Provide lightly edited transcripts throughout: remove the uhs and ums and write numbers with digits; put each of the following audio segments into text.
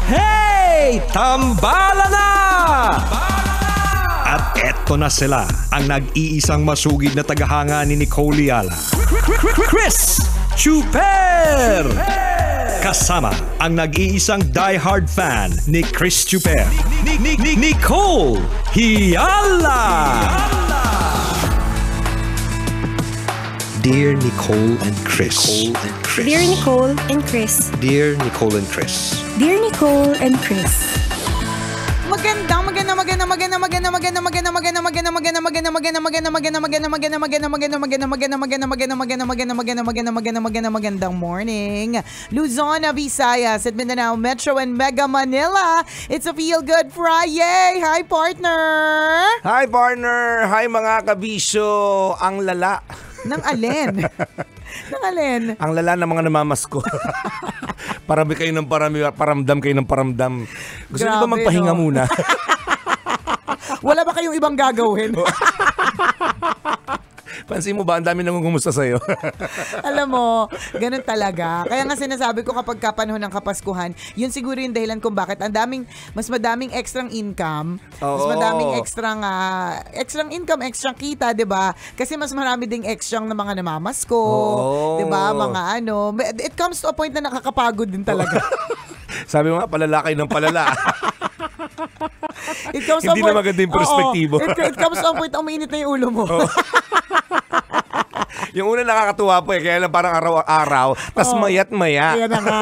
Hey! Tambala na! At eto na sila, ang nag-iisang masugid na tagahanga ni Nicole Yala. Chris Chuper! Kasama ang nag-iisang die-hard fan ni Chris Chuper, Nicole Yala! Dear Nicole and Chris. Dear Nicole and Chris. Dear Nicole and Chris. Dear Nicole and Chris. Magandang morning, Luzon, Visayas, at Mindanao Metro and Mega Manila. It's a Feel Good Friday. Hi, partner. Hi, partner. Hi, mga kabisyo. Ang lala. Nang alin? Nang alin? Ang lala ng mga namamasko. Parami kayo ng parami, paramdam kayo ng paramdam. Gusto niyo ba magpahinga muna? Wala ba kayong ibang gagawin? Pansin mo ba, ang dami nangungumusta sa'yo? Alam mo, ganun talaga. Kaya nga sinasabi ko kapag kapanahon ng Kapaskuhan, yun siguro yung dahilan kung bakit mas madaming extrang income, mas madaming extrang income, extrang kita, 'di ba? Kasi mas marami ding extrang na mga namamasko, 'di ba? Mga it comes to a point na nakakapagod din talaga. Sabi mo nga, palala kayo ng palala. Hindi na maganda yung perspektibo. It comes to a point, umiinit na yung ulo mo. Yung una nakakatuwa po kaya lang parang araw-araw, tas mayat-maya. Kaya na nga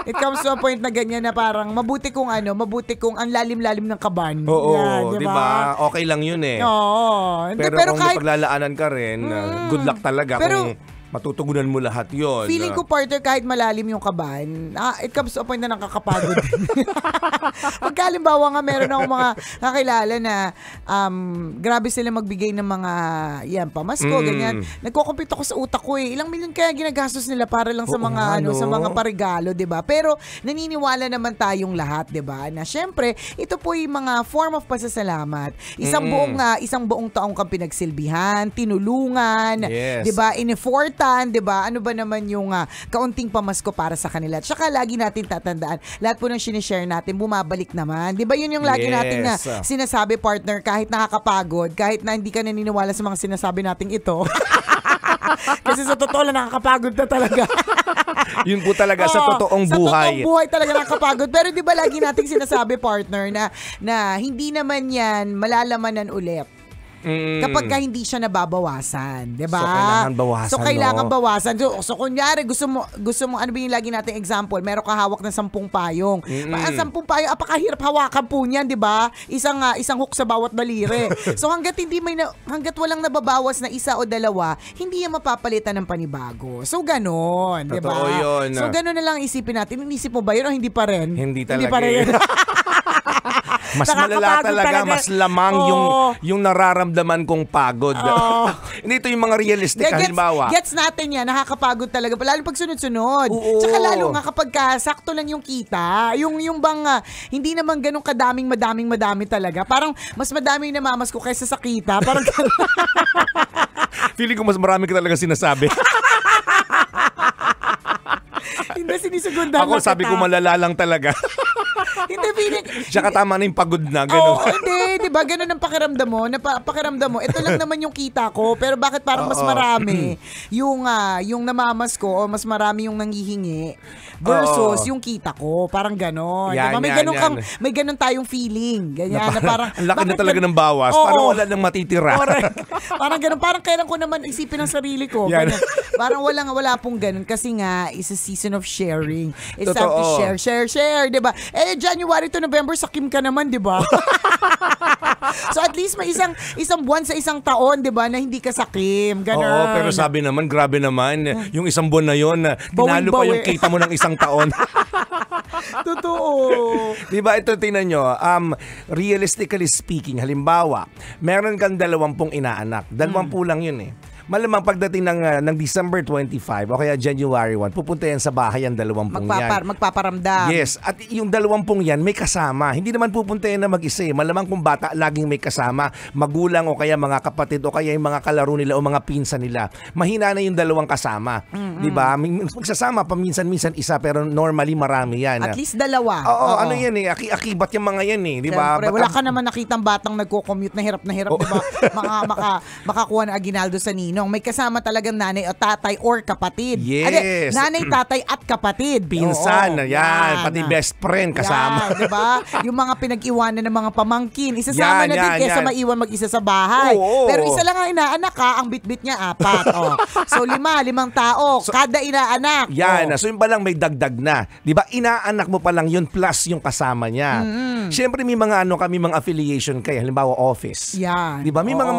It comes to a point na ganyan na parang mabuti kung ang lalim-lalim ng kaban. Oo, di ba? Okay lang yun eh. Oo. Pero kung kahit paglalaanan ka rin, good luck talaga kung matutugunan mo lahat yon. Feeling ko, partner, kahit malalim yung kaban, it comes to a point na nakakapagod. Pagkalimbawa nga, meron akong mga kakilala na grabe sila magbigay ng mga pamasko, ganyan. Nagko-compute ako sa utak ko Ilang milyon kaya ginagastos nila para lang sa mga sa mga paregalo, 'di ba? Pero naniniwala naman tayong lahat, 'di ba? Na syempre, ito po yung mga form of pasasalamat. Isang buong taong kang pinagsilbihan, tinulungan, 'di ba? In-effort, 'di ba? Ano ba naman yung kaunting pamasko para sa kanila? Tsaka lagi natin tatandaan, lahat po ng sinishare natin bumabalik naman. 'Di ba? Yun yung lagi natin na sinasabi, partner, kahit nakakapagod, kahit na hindi ka naniniwala sa mga sinasabi nating ito. Kasi sa totoo lang nakakapagod na talaga. Yun po talaga sa totoong buhay. Sa totoong buhay talaga nakakapagod. Pero 'di ba lagi nating sinasabi, partner, na hindi naman 'yan malalamanan ulit kapag ka hindi siya nababawasan, 'di ba? So kailangan bawasan. So kunyari gusto mo ano ba yung lagi nating example? Meron ka hawak ng 10 payong. Ang 10 payong, apakahirap hawakan po niyan, 'di ba? Isang hook sa bawat daliri. So hangga't walang nababawas na isa o dalawa, hindi yan mapapalitan ng panibago. So ganon, 'di ba? Totoo yun. So ganon na lang isipin natin. Inisip mo ba yun o hindi pa rin? Hindi talaga. Mas malala talaga, mas lamang yung nararamdaman kong pagod. Hindi, ito yung mga realistic, halimbawa. Gets natin yan, nakakapagod talaga. Lalo pag sunod-sunod. Tsaka lalo nga kapag sakto lang yung kita. Yung bang, hindi naman ganun madaming talaga. Parang mas madaming namamas ko kaysa sa kita. Parang feeling ko mas marami ka talaga sinasabi. Hindi, sinisegundan ako sabi ko malala lang talaga. Hindi, feeling. Tsaka tama na yung pagod na, gano'n. Hindi, di ba? Gano'n ang pakiramdam mo. Pakiramdam mo, ito lang naman yung kita ko, pero bakit parang mas marami yung namamas ko o mas marami yung nanghihingi versus yung kita ko. Parang gano'n. Diba? May gano'n tayong feeling. Ganyan, na parang, ang laki na talaga ng bawas. Parang wala nang matitira. Parang gano'n. Parang kailan ko naman isipin ang sarili ko. Parang wala pong gano'n kasi nga, it's a season of sharing. It's time to share, di ba? January to November, sakim ka naman, di ba? So at least may isang buwan sa isang taon, di ba, na hindi ka sakim. Ganun. Oo, pero sabi naman, grabe naman, yung isang buwan na yun, tinalo pa yung kita mo ng isang taon. Totoo. Di ba, ito tingnan nyo, realistically speaking, halimbawa, meron kang 20 inaanak. 20 lang yun malamang pagdating ng December 25 o kaya January 1, pupunta yan sa bahay ang 20 yan. Magpaparamdam. Yes, at yung 20 yan may kasama. Hindi naman pupunta yan na mag-isa. Malamang kung bata, laging may kasama. Magulang o kaya mga kapatid o kaya yung mga kalaro nila o mga pinsan nila. Mahina na yung 2 kasama. Diba? Magsasama paminsan-minsan isa pero normally marami yan. At least 2. Oo. Ano yan eh. Akibat yung mga yan eh. Diba? Siyempre, wala ka naman nakitang batang nagko-commute na hirap, diba? Makakuha na aginaldo sa ninong. May kasama talagang nanay o tatay or kapatid. Yes. Nanay, tatay at kapatid. Pinsan, yan. Pati best friend kasama. Yan, diba? Yung mga pinag-iwanan ng mga pamangkin. Isasama na din kesa maiwan mag-isa sa bahay. Pero isa lang ang inaanak ka, ang bitbit niya 4. So 5 tao, kada inaanak. Yan. So yung palang may dagdag na. Diba? Inaanak mo pa lang yun plus yung kasama niya. Siyempre may mga kami mga affiliation kayo. Halimbawa office. Yan. Diba? May mga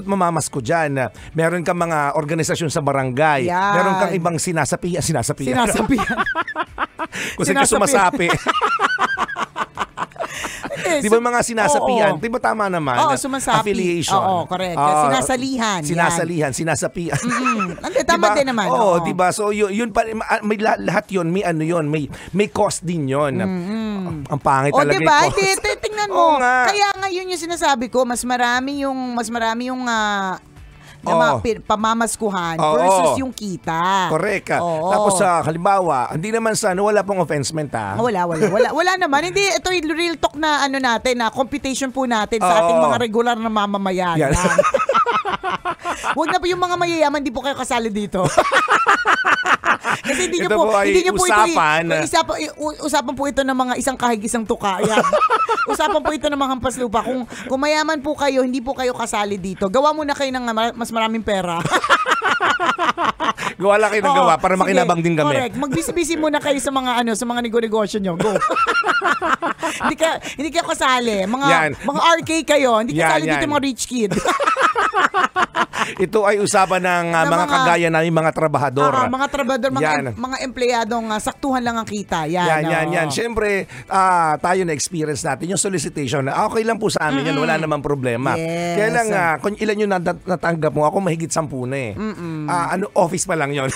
mamamaskot dyan. Meron kang mga organisasyon sa barangay. Yan. Meron kang ibang sinasapian. Kung saan ka sumasapi. Di ba mga sinasapian? Di ba tama naman? Oo, sumasapi. Affiliation. Oo, correct. Sinasalihan. Sinasapian. Tama din naman. Oo, di ba? So yun pa, may lahat yun, may cost din yun. Ang pangit talaga diba? yung cost. Tingnan mo. Kaya nga yun yung sinasabi ko, mas marami yung pamamaskuhan versus yung kita. Correct. Tapos halimbawa, hindi naman wala pong offensement Wala naman. Hindi, ito yung real talk na natin, na computation po natin sa ating mga regular na mamamayan. Yan. Huwag na po yung mga mayayaman, hindi po kayo kasali dito. Kasi hindi ito niyo po usapan. Usapan po ito ng mga isang kahig isang tuka. Yan. Usapan po ito ng mga hampas lupa. Kung mayaman po kayo, hindi po kayo kasali dito. Gawa muna kayo ng mas maraming pera. Gawa lang kayo ng gawa para makinabang din kami. Correct. Magbisi-bisi muna kayo sa mga sa mga negosyo nyo. Go. hindi kayo kasali. Mga RK kayo. Hindi kasali dito mga rich kid. Ito ay usapan ng mga kagaya namin mga trabahador. Mga trabahador, mga empleyadong saktuhan lang ang kita. Yan. Siyempre, tayo na-experience natin yung solicitation. Okay lang po sa amin yan. Wala namang problema. Yes. Kaya lang, kung ilan yung natanggap mo, ako mahigit 10 na eh. Office pa lang yun.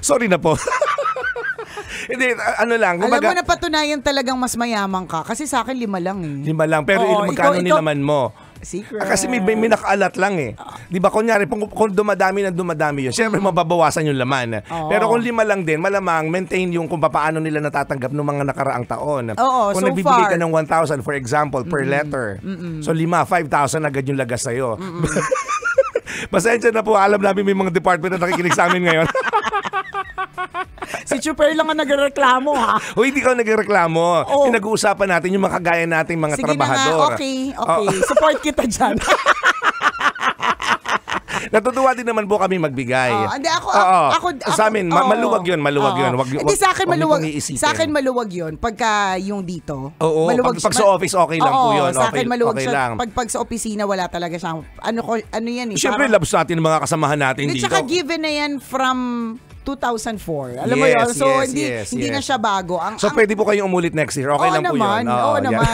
Sorry na po. Hindi, lang. Alam mo, napatunayan talagang mas mayaman ka. Kasi sa akin 5 lang eh. 5 lang. Pero magkano nilaman mo? Secret. Kasi may nakaalat lang eh. Di ba, kunyari, kung dumadami yun, syempre mababawasan yung laman. Pero kung 5 lang din, malamang maintain yung kung paano nila natatanggap ng mga nakaraang taon. Kung nagbibigay ka ng 1,000, for example, per letter. So 5,000 agad yung lagas sa'yo. Pasensya na po, alam namin may mga department na nakikinig sa amin ngayon. Si Chuper lang ang nagreklamo, ha? O hindi ka nagreklamo. Pinag-uusapan natin yung mga kagaya nating mga trabahador. Sige na nga, okay. Support kita dyan. Natutuwa din naman po kami magbigay. Hindi ako sa amin, maluwag yun. Hindi sa akin maluwag. Sa akin maluwag yun. Pagka yung dito. Oo, pag sa office, okay lang po yun. Sa akin maluwag okay siya. lang. Pag sa opisina, wala talaga siyang, ano yan eh. Siyempre, labs natin ng mga kasamahan natin dito. Tsaka given na yan from 2004. Alam mo yun? So, hindi na siya bago. So, pwede po kayong umulit next year. Okay lang po yun. Oo naman.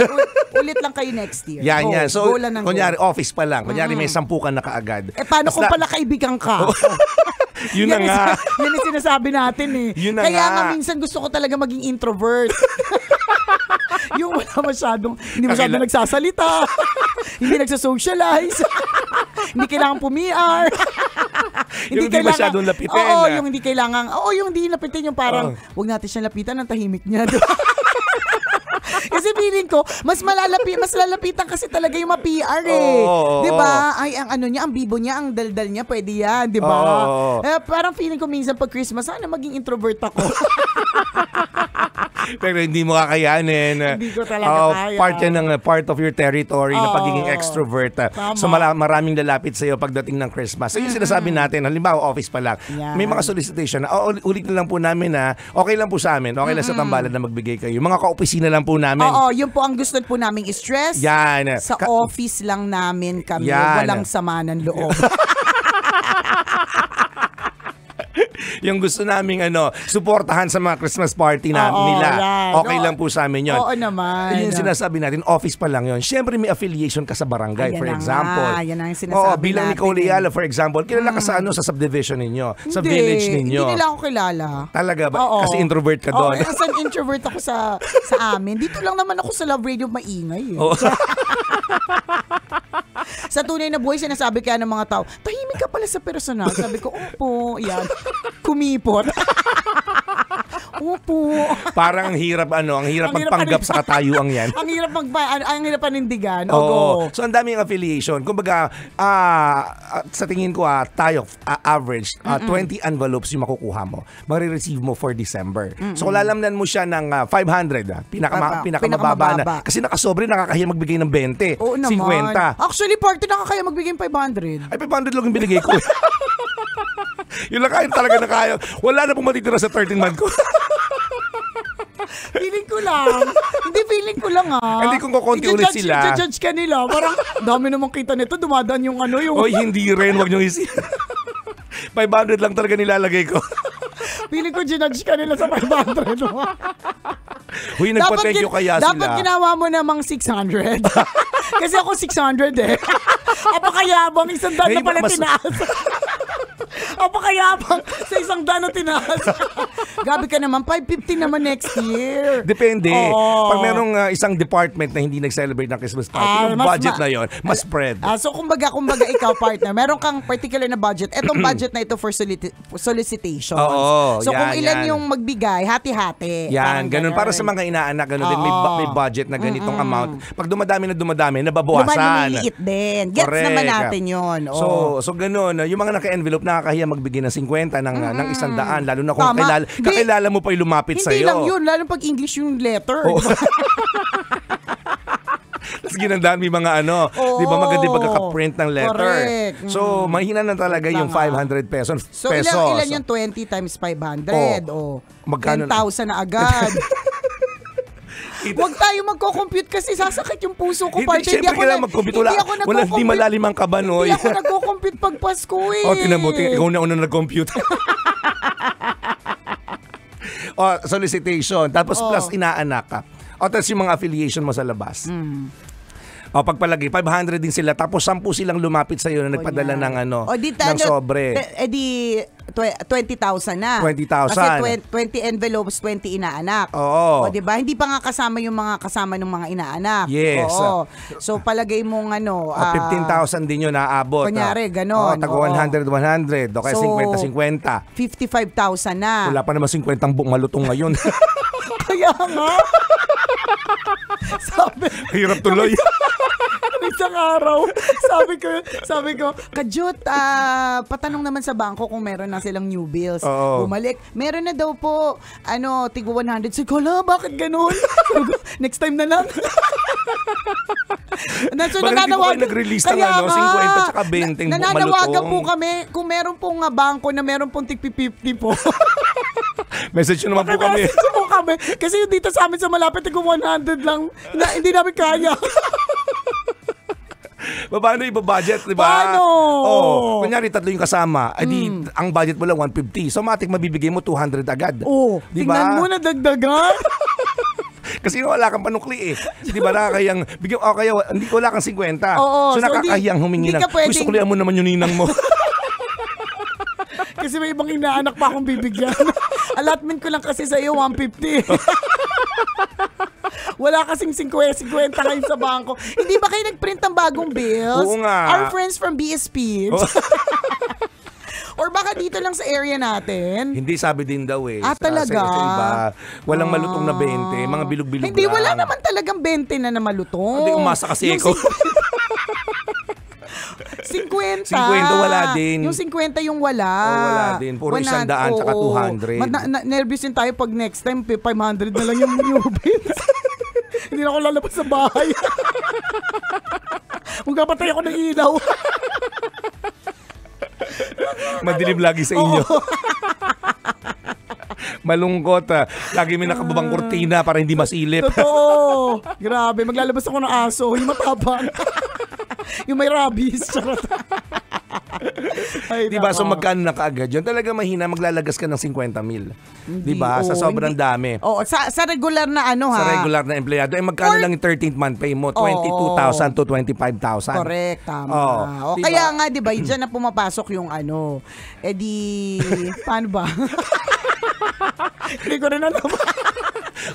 Ulit lang kayo next year. Yan. So, kunyari, office pa lang. Kunyari, may 10 ka na kaagad. Paano kung pala kaibigan ka? Yun na nga. Yan yung sinasabi natin eh. Kaya nga minsan gusto ko talaga maging introvert. Yung hindi masyadong nagsasalita. Hindi nagsasocialize. Hindi kailangan pumiar. Hindi masyadong lapitin. Yung hindi kailangan. Yung hindi lapitin, yung parang wag natin siyang lapitan, ang tahimik niya. Kasi feeling ko, mas lalapitan kasi talaga yung ma-PR eh. Di ba? Ay, ang bibo niya, ang daldal niya, pwede yan, di ba? Parang feeling ko minsan pag Christmas, sana maging introvert ako. Pero hindi mo kakayanin. Hindi ko talaga kaya. Part of your territory na pagiging extrovert. So maraming lalapit sa iyo pagdating ng Christmas. So yung sinasabi natin, halimbawa office pa lang. May mga solicitation na ulit na lang po namin na okay lang po sa amin. Okay lang sa tambalan na magbigay kayo. Mga ka-opisina lang po namin. Yun po ang gusto po naming stress. Yan. Sa office lang namin kami. Walang sama ng loob. yung gusto naming suportahan sa mga Christmas party nila. Yan. Okay lang po sa amin yun. Oo naman. Yung sinasabi natin, office pa lang yun. Siyempre may affiliation ka sa barangay, for example. Yan ang sinasabi bilang natin. Nicole Ayala, for example, kilala ka sa sa subdivision ninyo, sa village ninyo. Hindi nila ako kilala. Talaga ba? Oo. Kasi introvert ka doon. Oo, kasi introvert ako sa amin. Dito lang naman ako sa Love Radio maingay. Sa tunay na buhay, sinasabi kaya ng mga tao, tahimik ka pala sa personal. Sabi ko, opo, yan. Kumipot. Opo. Parang ang hirap magpanggap sa katayuang yan. ang hirap panindigan. Oo. So ang daming affiliation. Kumbaga, sa tingin ko tayo average 20 envelopes yung makukuha mo. Marireceive mo for December. So kung lalamnan mo siya ng 500, pinakamababa na. Kasi nakasobre, nakakahiya magbigay ng 20, Oo naman. 50. Actually, party nakakaya magbigay ng 500. Ay, 500 lang yung binigay ko. Yun lang kain talaga na kaya. Wala na pong matitira sa 13 month ko. Feeling ko lang. Hindi, feeling ko lang Hindi kung kukunti ulit sila. I-judge ka nila. Parang, dami namang kita nito. Dumadaan yung yung... Oy, hindi rin. Huwag nyo isi. 500 lang talaga nilalagay ko. Feeling ko ginudge ka nila sa 500. Huy, nagpa-thank you kaya sila. Dapat ginawa mo namang 600. Kasi ako 600 Apakayabang, 100 na pala tinaas. Apakayabang sa 100 na tinaas. Gabi ka naman, 550 naman next year. Depende. Pag merong isang department na hindi nag-celebrate ng Christmas party, yung budget na yon, mas spread. So kumbaga ikaw partner, meron kang particular na budget. Etong budget na ito for solicitations. So kung ilan yung magbigay, hati-hati. Yan, ganun. Para sa mga inaanak, ganun din. May budget na ganitong amount. Pag dumadami, nababawasan. Lumaliit din. Gets naman natin yun. So ganun. Yung mga naka-envelope, nakakahiya magbigay ng 50, ng 100, lalo na kung kakilala mo pa yung lumapit sa'yo. Hindi lang yun, lalo pag English yung letter. Tapos ginandaan may mga di ba maganda pagkaka-print ng letter. Correct. So, mahina na talaga yung 500 pesos. So, ilan yung 20 times 500? Magkano 10,000 na agad. Huwag tayo magko-compute kasi sasakit yung puso ko. Hindi mag-compute. Hindi malalim ang kaban. Hindi ako nagko-compute pag Pasko tinabuti. Ikaw na unang nag-compute. Solicitation. Tapos plus inaanak ka. Tapos yung mga affiliation mo sa labas. Pagpalagay, 500 din sila. Tapos 10 silang lumapit sa iyo na nagpadala ng ng sobre. Di 20,000 na. 20,000. Kasi 20 envelopes, 20 inaanak. Oo. Di ba? Hindi pa nga kasama yung mga kasama ng mga inaanak. Yes. Oo. So palagay mong 15,000 din yun naaabot. Kunyari, ganon. Tago 100. Okay, so, 50. 55,000 na. Wala pa naman 50 malutong ngayon. Kaya nga. Hirap tuloy. Isang araw, sabi ko, Kajut, patanong naman sa bangko kung meron na silang new bills. Bumalik, meron na daw po, tigo 100. Sabi ko, bakit ganun? Next time na lang. So, bakit hindi po kayo nag-release ng 50 tsaka 20 nananawagan po kami kung meron pong bangko na meron pong tig-50 po. Message nyo naman po kami. Message po kami. Kasi yung dito sa amin sa malapit, tigo 100 lang, hindi namin kaya. Paano ibabudget, di ba? Paano? Kunyari, 3 yung kasama. Ang budget mo lang 150. So, matik mabibigay mo 200 agad. Diba? Tingnan mo na dagdagan. Kasi wala kang panukli Di ba nakakayang, kaya hindi wala kang 50. So, nakakayang humingi ng, suklihan mo naman yung ninang mo. Kasi may ibang inaanak pa akong bibigyan. Allotment ko lang kasi sa iyo 150. Wala kasing 50 ngayon sa bangko. Hindi ba kayo nag-print ng bagong bills? Oo nga. Our friends from BSP. Or baka dito lang sa area natin? Hindi, sabi din daw talaga? Sa iba, walang malutong na 20. Mga bilog-bilog Hindi, wala naman talagang 20 na malutong. Hindi, umasa kasi ako. 50. 50 wala din. Yung 50 yung wala. Wala din. Puro 100 tsaka 200. Nervous din tayo pag next time 500 na lang yung new bills. Hindi na ako lalabas sa bahay. Magkapatay ako ng ilaw. Madilim lagi sa inyo. Malungkot. Lagi may nakababang kurtina para hindi masilip. Totoo. Grabe. Maglalabas ako ng aso. Yung matapang. Yung may rabies. Ay, Di ba? So nako. magkano na kaagad yun? Talaga mahina, maglalagas ka ng 50 mil. Di ba? Sa Oo, sobrang hindi. dami. Oo, sa regular na ano Sa ha. regular na empleyado, magkano Or- lang yung 13th month pay mo? 22,000 to 25,000. Correct, tama. Oo, O, diba? kaya nga, di ba, dyan na pumapasok yung ano, paano ba? Hindi ko rin alam.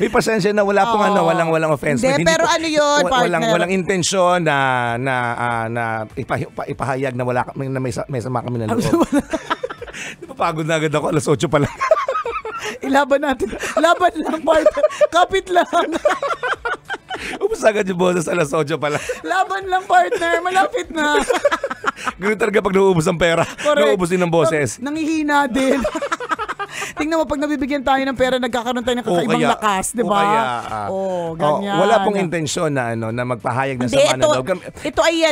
May pasensya na wala pong Oo. walang offense. Hindi, pero ano yun, partner? Walang intensyon na ipahayag na wala na may sama kami na loob. Di ba pagod na agad ako, alas 8 pa lang. Ilaban natin. Laban lang, partner. Kapit lang. Ubus agad yung boses, alas 8 pa lang. Laban lang, partner. Malapit na. Ganun talaga pag nauubos ang pera. Nauubos din ang boses. Nangihina din. Tingnan mo, pag nabibigyan tayo ng pera, nagkakaroon tayo ng kakaibang lakas, di ba? Ganyan. Wala pong intensyon na magpahayag ng Hindi, sama ng loob. ito ay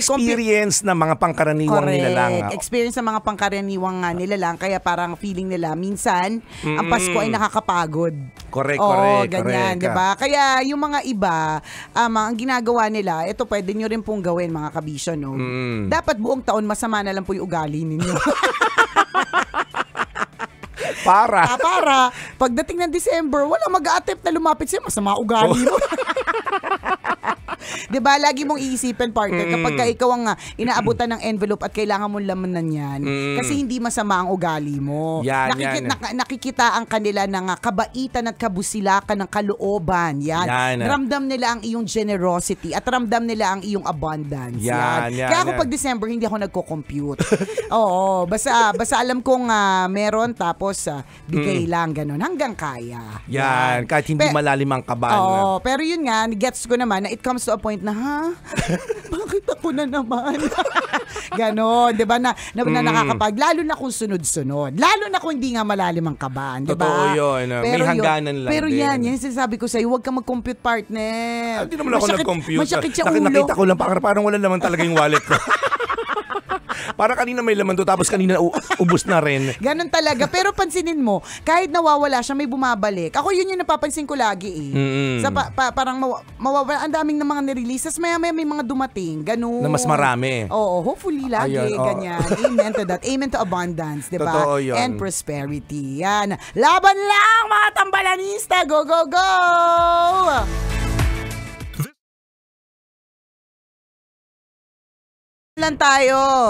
Experience na mga pangkaraniwang nila lang. Experience ng mga pangkaraniwang nila lang. Kaya parang feeling nila, minsan, ang Pasko ay nakakapagod. Correct. Ganyan, di ba? Kaya yung mga iba, ang ginagawa nila, ito pwede nyo rin pong gawin, mga kabisyo, no? Dapat buong taon, masama na lang po yung ugali ninyo. Para pagdating ng December, wala mag-a-attempt na lumapit sa'yo, masama ugali mo. 'Di ba? Lagi mong iisipin, partner, kapag ka ikaw ang inaabutan ng envelope at kailangan mong lamanan yan, kasi hindi masama ang ugali mo. Yan. Nakikita ang kanila ng kabaitan at kabusilakan ng kalooban. Yan. Ramdam nila ang iyong generosity at ramdam nila ang iyong abundance. Yan. Kaya ako pag December, hindi ako nagko-compute. Oo, basta alam kong meron, tapos bigay lang, ganun, hanggang kaya. Yan. Kahit hindi malalim ang kaban. Oo, pero yun nga, gets ko naman na it comes to a point na, bakit ako na naman? Ganon, di ba? Na nakakapag, lalo na kung sunod-sunod. Lalo na kung hindi nga malalim ang kaban, di ba? Totoo yun. May hangganan lang pero din. yan sinasabi ko sa'yo, huwag ka mag-compute, partner. Hindi naman ako nag-compute. Masakit siya ulo. Nakita ko lang, parang wala naman talaga yung wallet ko. Para kanina may laman to, tapos kanina ubos na rin. Ganon talaga. Pero pansinin mo, kahit nawawala siya, may bumabalik. Ako yun yung napapansin ko lagi Sa parang mawawala, ang daming na mga nireleases, maya may mga dumating. Ganon. Na mas marami. Oo, hopefully lagi. Ayun, ganyan. Amen to that. Amen to abundance, di ba? Totoo yun. And prosperity. Yan. Laban lang, mga tambalanista. Go, go, go! Lang tayo.